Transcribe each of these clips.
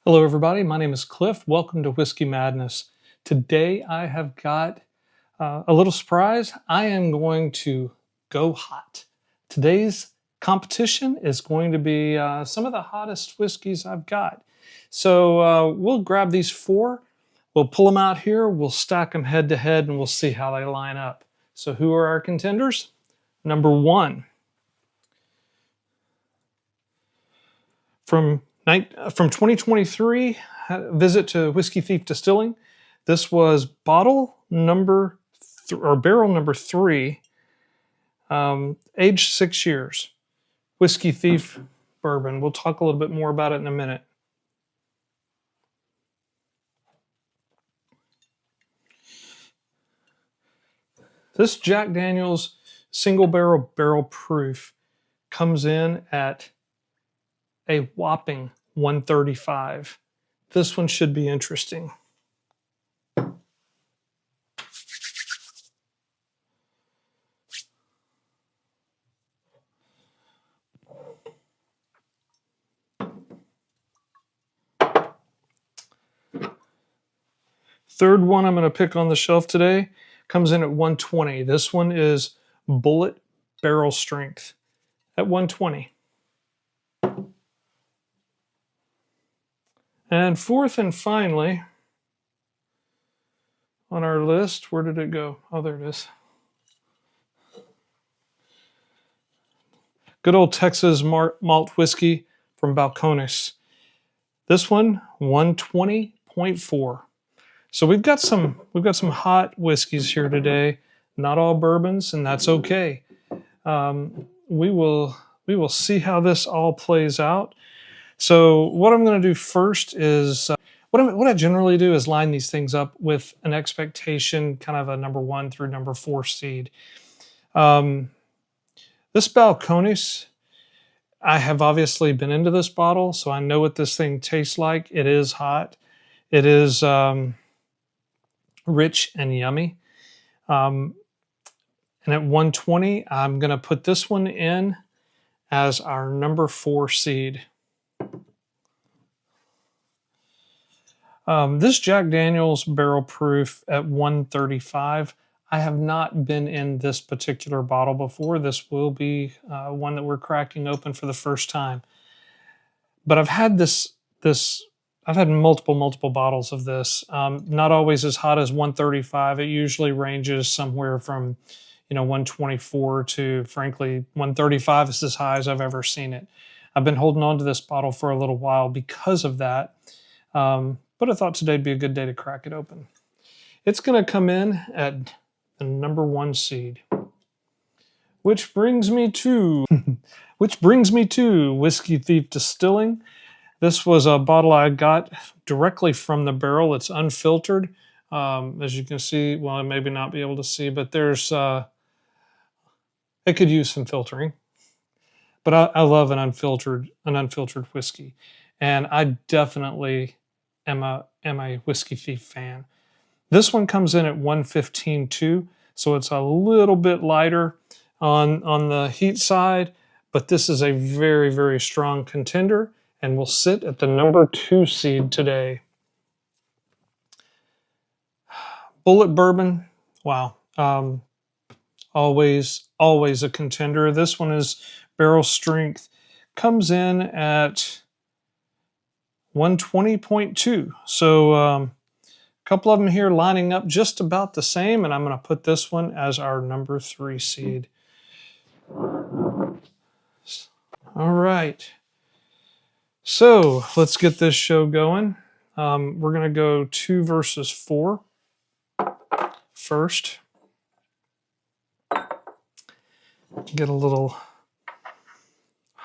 Hello, everybody. My name is Cliff. Welcome to Whiskey Madness. Today, I have got a little surprise. I am going to go hot. Today's competition is going to be some of the hottest whiskeys I've got. So we'll grab these four, we'll pull them out here, we'll stack them head to head, and we'll see how they line up. So, who are our contenders? Number one, from 2023, visit to Whiskey Thief Distilling. This was barrel number 3, aged 6 years. Whiskey Thief bourbon. We'll talk a little bit more about it in a minute. This Jack Daniel's single barrel proof comes in at a whopping 135. This one should be interesting. Third one I'm going to pick on the shelf today comes in at 120. This one is Bullet Barrel Strength at 120. And fourth and finally on our list, where did it go? Oh, there it is. Good old Texas malt whiskey from Balcones. This one, 120.4. So we've got some hot whiskeys here today. Not all bourbons, and that's okay. We will see how this all plays out. So what I'm going to do first is what I generally do is line these things up with an expectation, kind of a number 1 through number 4 seed. This Balcones, I have obviously been into this bottle, so I know what this thing tastes like. It is hot. It is rich and yummy. And at 120, I'm going to put this one in as our number 4 seed. This Jack Daniel's barrel proof at 135. I have not been in this particular bottle before. This will be one that we're cracking open for the first time. But I've had I've had multiple bottles of this. Not always as hot as 135. It usually ranges somewhere from 124 to, frankly, 135 is as high as I've ever seen it. I've been holding on to this bottle for a little while because of that. But I thought today'd be a good day to crack it open. It's going to come in at the number 1 seed. Which brings me to Whiskey Thief Distilling. This was a bottle I got directly from the barrel. It's unfiltered. As you can see, well, I maybe not be able to see, but there's it could use some filtering. But I love an unfiltered whiskey, and I definitely am a Whiskey Thief fan. This one comes in at 115 too, so it's a little bit lighter on the heat side, but this is a very, very strong contender and will sit at the number 2 seed today. Bullet bourbon, wow. Always a contender. This one is barrel strength. Comes in at 120.2. So a couple of them here lining up just about the same, and I'm going to put this one as our number 3 seed. All right. So let's get this show going. We're going to go 2 versus 4 first. Get a little,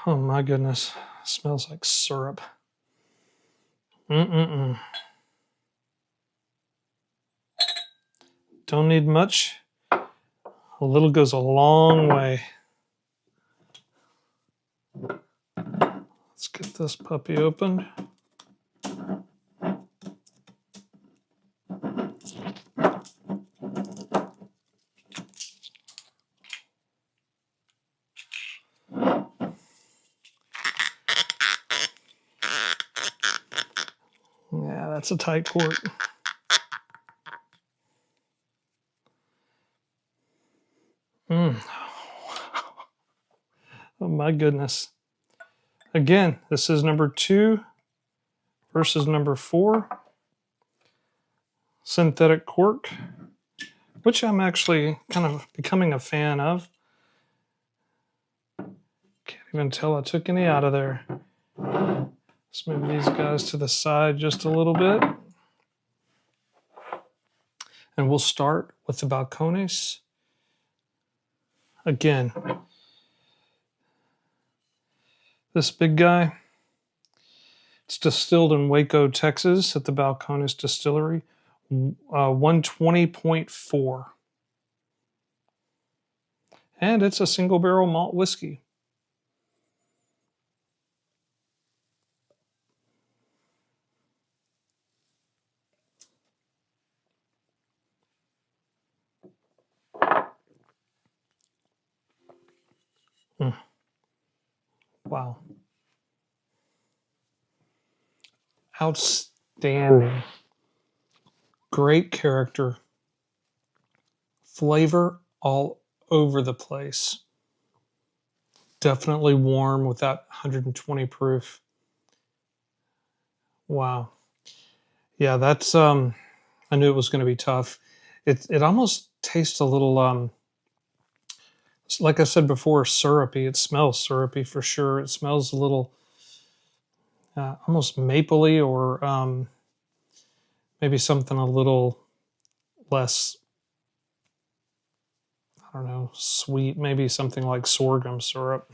oh my goodness, smells like syrup. Don't need much. A little goes a long way. Let's get this puppy opened. Yeah, that's a tight cork. Mm. Oh my goodness. Again, this is number 2 versus number 4. Synthetic cork, which I'm actually kind of becoming a fan of. Can't even tell I took any out of there. Let's move these guys to the side just a little bit. And we'll start with the Balcones. Again, this big guy, it's distilled in Waco, Texas at the Balcones Distillery, 120.4. And it's a single barrel malt whiskey. Mm. Wow. Outstanding. Great character. Flavor all over the place. Definitely warm with that 120 proof. Wow. Yeah, that's I knew it was going to be tough. It almost tastes a little like I said before, syrupy. It smells syrupy for sure. It smells a little almost mapley, or maybe something a little less, I don't know, sweet. Maybe something like sorghum syrup.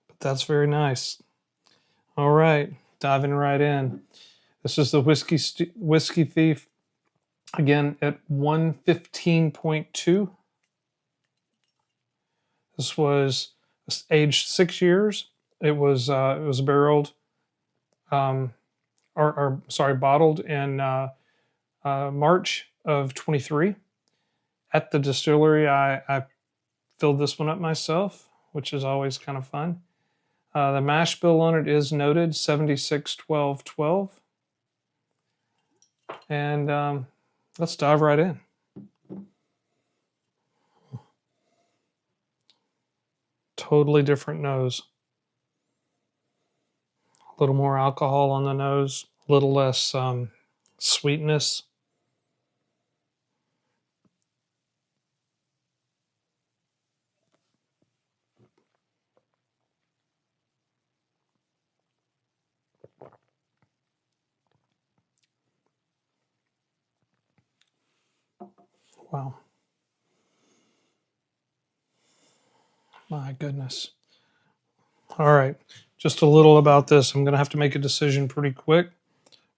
But that's very nice. All right, diving right in. This is the Whiskey Thief, again at 115.2. This was aged 6 years. It was barreled, or sorry, bottled in March of 23 at the distillery. I filled this one up myself, which is always kind of fun. The mash bill on it is noted 761212. And let's dive right in. Totally different nose. A little more alcohol on the nose, a little less sweetness. Wow. My goodness. All right. Just a little about this. I'm going to have to make a decision pretty quick.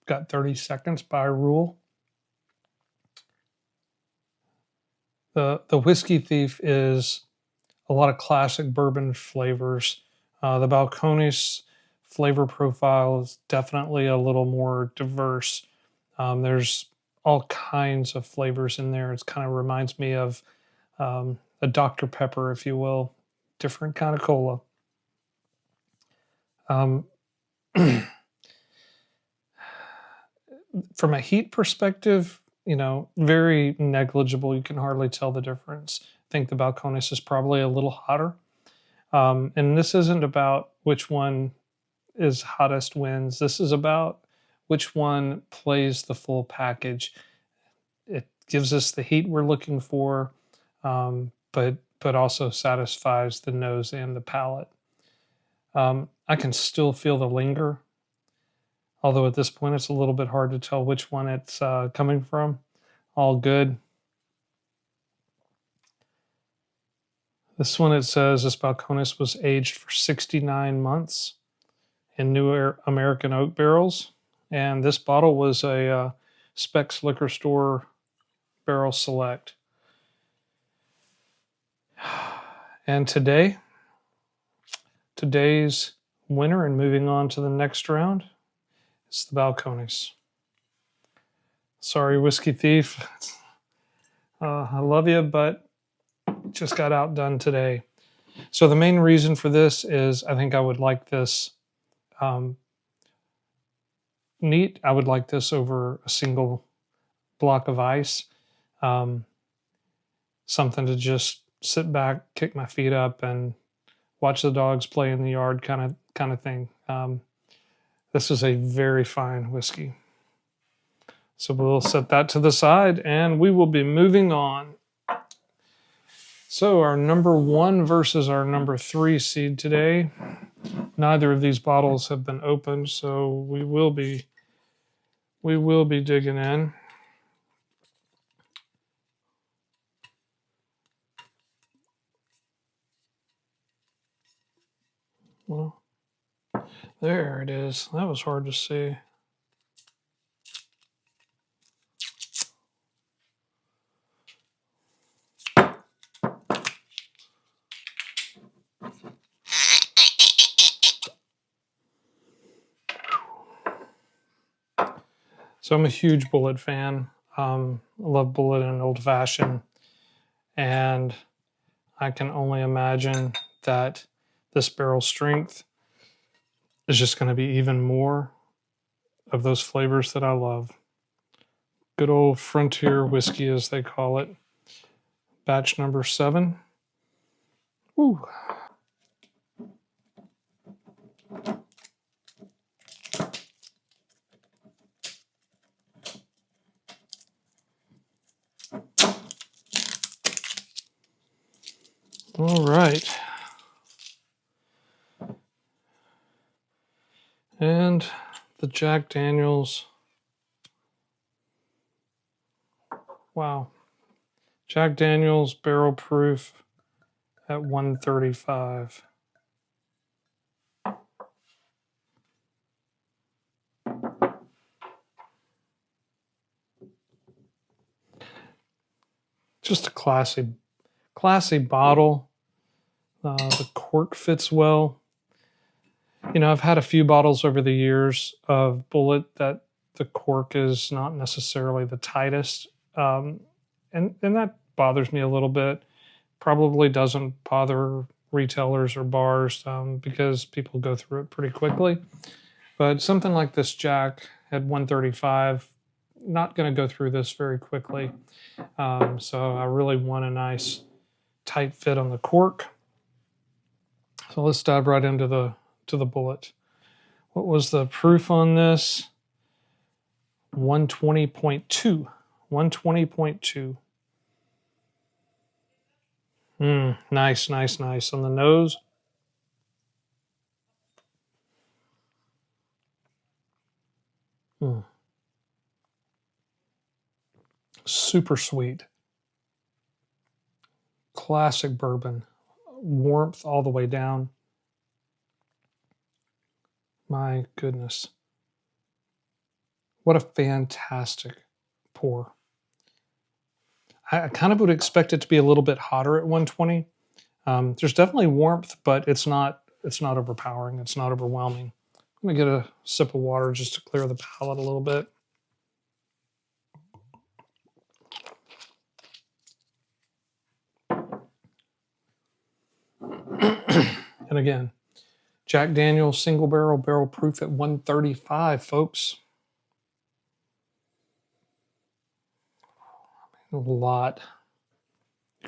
Got 30 seconds by rule. The Whiskey Thief is a lot of classic bourbon flavors. The Balcones flavor profile is definitely a little more diverse. There's all kinds of flavors in there. It kind of reminds me of a Dr. Pepper, if you will, different kind of cola. From a heat perspective, very negligible. You can hardly tell the difference. I think the Balcones is probably a little hotter. And this isn't about which one is hottest wins. This is about which one plays the full package. It gives us the heat we're looking for, but also satisfies the nose and the palate. I can still feel the linger, although at this point it's a little bit hard to tell which one it's coming from. All good. This one, it says this Balcones was aged for 69 months in New American oak barrels. And this bottle was a Specs Liquor Store Barrel Select. And today's winner, and moving on to the next round, is the Balcones. Sorry, Whiskey Thief. I love you, but just got outdone today. So the main reason for this is I think I would like this neat. I would like this over a single block of ice. Um, Something to just sit back, kick my feet up, and watch the dogs play in the yard, kind of thing. This is a very fine whiskey. So we'll set that to the side, and we will be moving on. So our number 1 versus our number 3 seed today. Neither of these bottles have been opened, so we will be digging in. Well, there it is. That was hard to see. So I'm a huge Bulleit fan. I love Bulleit and Old Fashioned, and I can only imagine that this barrel strength is just going to be even more of those flavors that I love. Good old frontier whiskey, as they call it. Batch number 7. Ooh. All right. And the Jack Daniels. Wow. Jack Daniels barrel proof at 135. Just a classy bottle. The cork fits well. You know, I've had a few bottles over the years of Bulleit that the cork is not necessarily the tightest. And that bothers me a little bit. Probably doesn't bother retailers or bars because people go through it pretty quickly. But something like this Jack at 135, not going to go through this very quickly. So I really want a nice tight fit on the cork. So let's dive right into the Bulleit. What was the proof on this? 120.2. 120.2. Nice on the nose. Super sweet. Classic bourbon. Warmth all the way down. My goodness. What a fantastic pour. I kind of would expect it to be a little bit hotter at 120. There's definitely warmth, but it's not overpowering. It's not overwhelming. I'm going to get a sip of water just to clear the palate a little bit. And again, Jack Daniel's single barrel proof at 135, folks. A lot.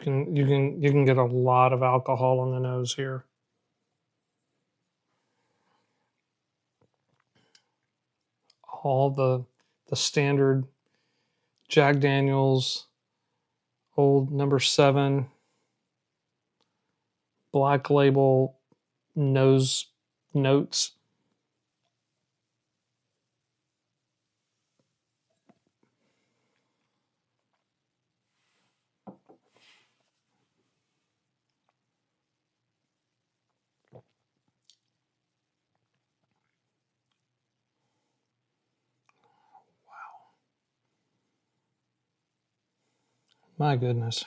You can get a lot of alcohol on the nose here. All the standard Jack Daniel's old number 7 black label nose notes. My goodness.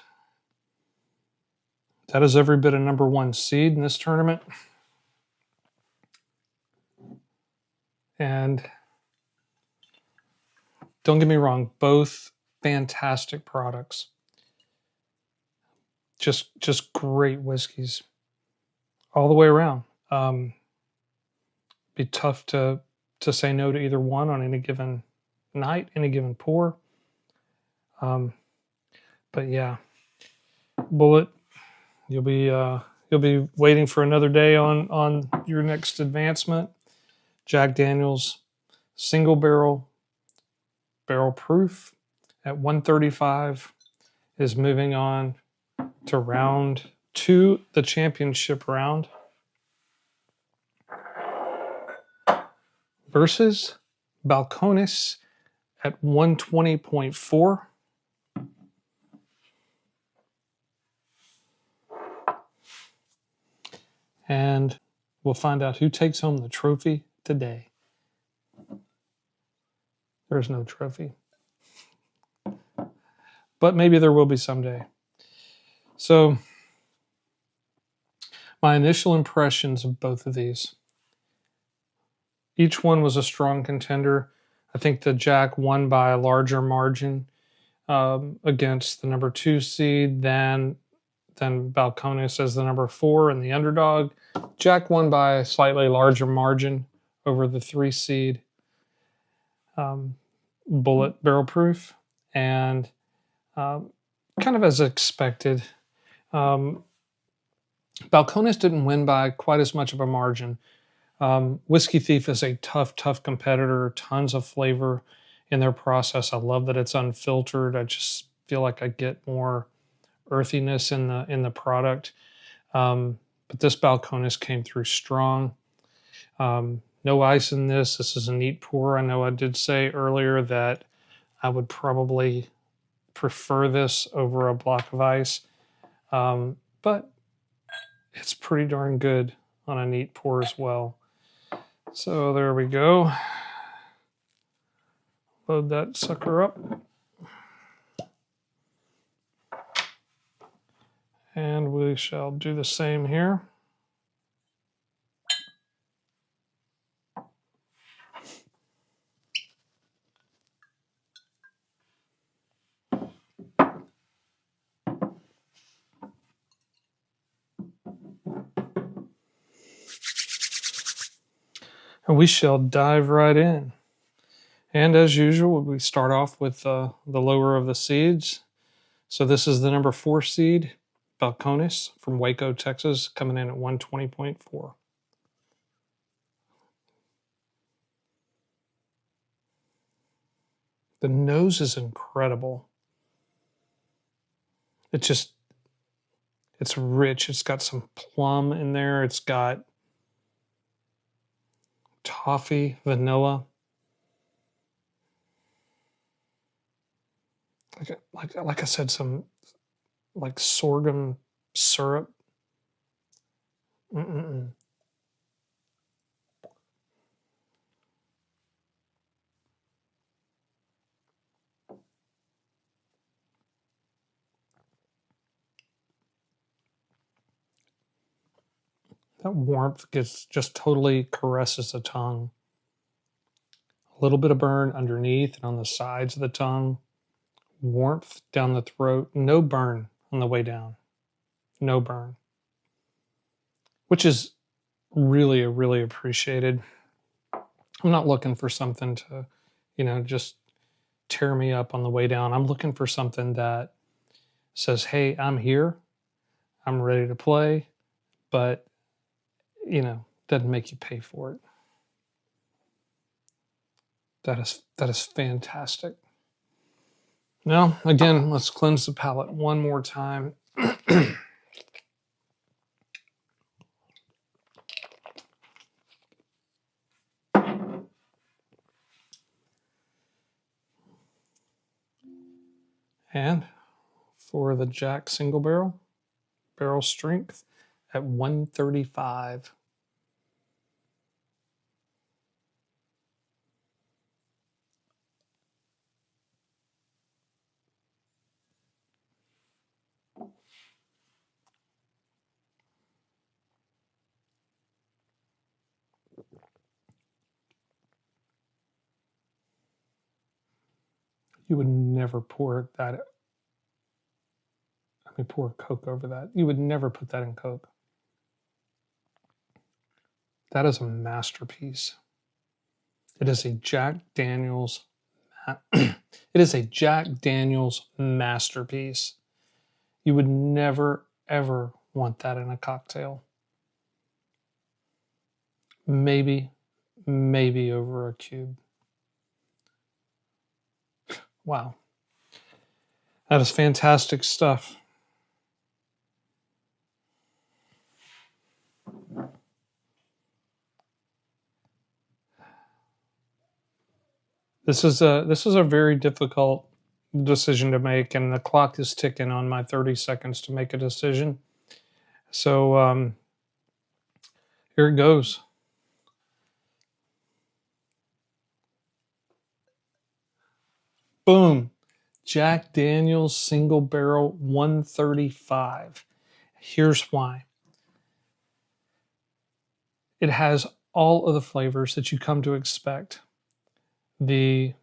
That is every bit a number 1 seed in this tournament. And don't get me wrong, both fantastic products. Just great whiskeys all the way around. Be tough to to say no to either one on any given night, any given pour. But yeah, Bullet, you'll be waiting for another day on your next advancement. Jack Daniel's single barrel proof at 135 is moving on to round 2, the championship round, versus Balcones at 120.4. And we'll find out who takes home the trophy today. There's no trophy. But maybe there will be someday. So, my initial impressions of both of these. Each one was a strong contender. I think the Jack won by a larger margin against the number 2 seed than Balcones as the number 4 and the underdog. Jack won by a slightly larger margin over the 3 seed Bullet barrel proof, and kind of as expected, Balcones didn't win by quite as much of a margin. Whiskey Thief is a tough competitor, tons of flavor in their process. I love that it's unfiltered. I just feel like I get more earthiness in the product. But this Balcones came through strong. No ice in this. This is a neat pour. I know I did say earlier that I would probably prefer this over a block of ice. But it's pretty darn good on a neat pour as well. So there we go. Load that sucker up. And we shall do the same here. And we shall dive right in. And as usual, we start off with the lower of the seeds. So this is the number 4 seed, Balcones from Waco, Texas, coming in at 120.4. The nose is incredible. It's rich. It's got some plum in there. It's got toffee, vanilla. Like I said, some like sorghum syrup. Mm-mm-mm. That warmth just totally caresses the tongue. A little bit of burn underneath and on the sides of the tongue. Warmth down the throat. No burn on the way down. No burn. Which is really, really appreciated. I'm not looking for something to, just tear me up on the way down. I'm looking for something that says, hey, I'm here. I'm ready to play. But, doesn't make you pay for it. That is fantastic. Now, again, let's cleanse the palate one more time. And for the Jack single barrel strength at 135. You would never pour Coke over that. You would never put that in Coke. That is a masterpiece. It is a Jack Daniels. It is a Jack Daniels masterpiece. You would never, ever want that in a cocktail. Maybe, maybe over a cube. Wow. That is fantastic stuff. This is a very difficult decision to make, and the clock is ticking on my 30 seconds to make a decision. So here it goes. Boom. Jack Daniel's Single Barrel 135. Here's why. It has all of the flavors that you come to expect. The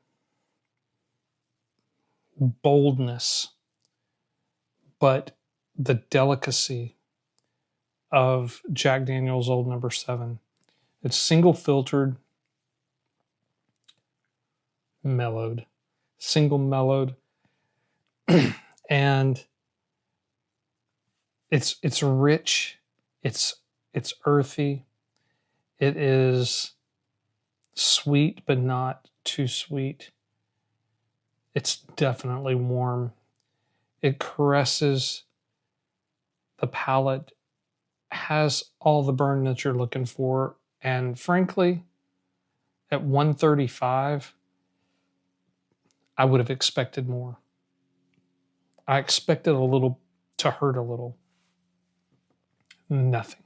boldness, but the delicacy of Jack Daniel's Old Number 7. It's single filtered, mellowed, single mellowed, and it's rich, it's earthy, it is sweet but not too sweet. It's definitely warm. It caresses the palate, has all the burn that you're looking for, and frankly, at 135, I would have expected more. I expected a little to hurt a little. Nothing.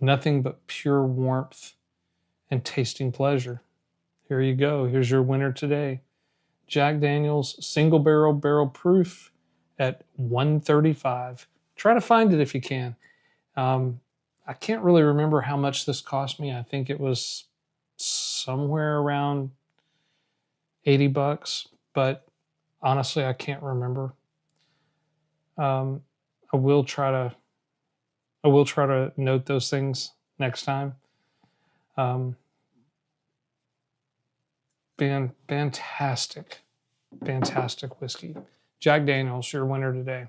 Nothing but pure warmth and tasting pleasure. Here you go. Here's your winner today. Jack Daniel's Single Barrel Proof at 135. Try to find it if you can. I can't really remember how much this cost me. I think it was somewhere around $80, but honestly, I can't remember. I will try to note those things next time. Fantastic whiskey. Jack Daniel's, your winner today.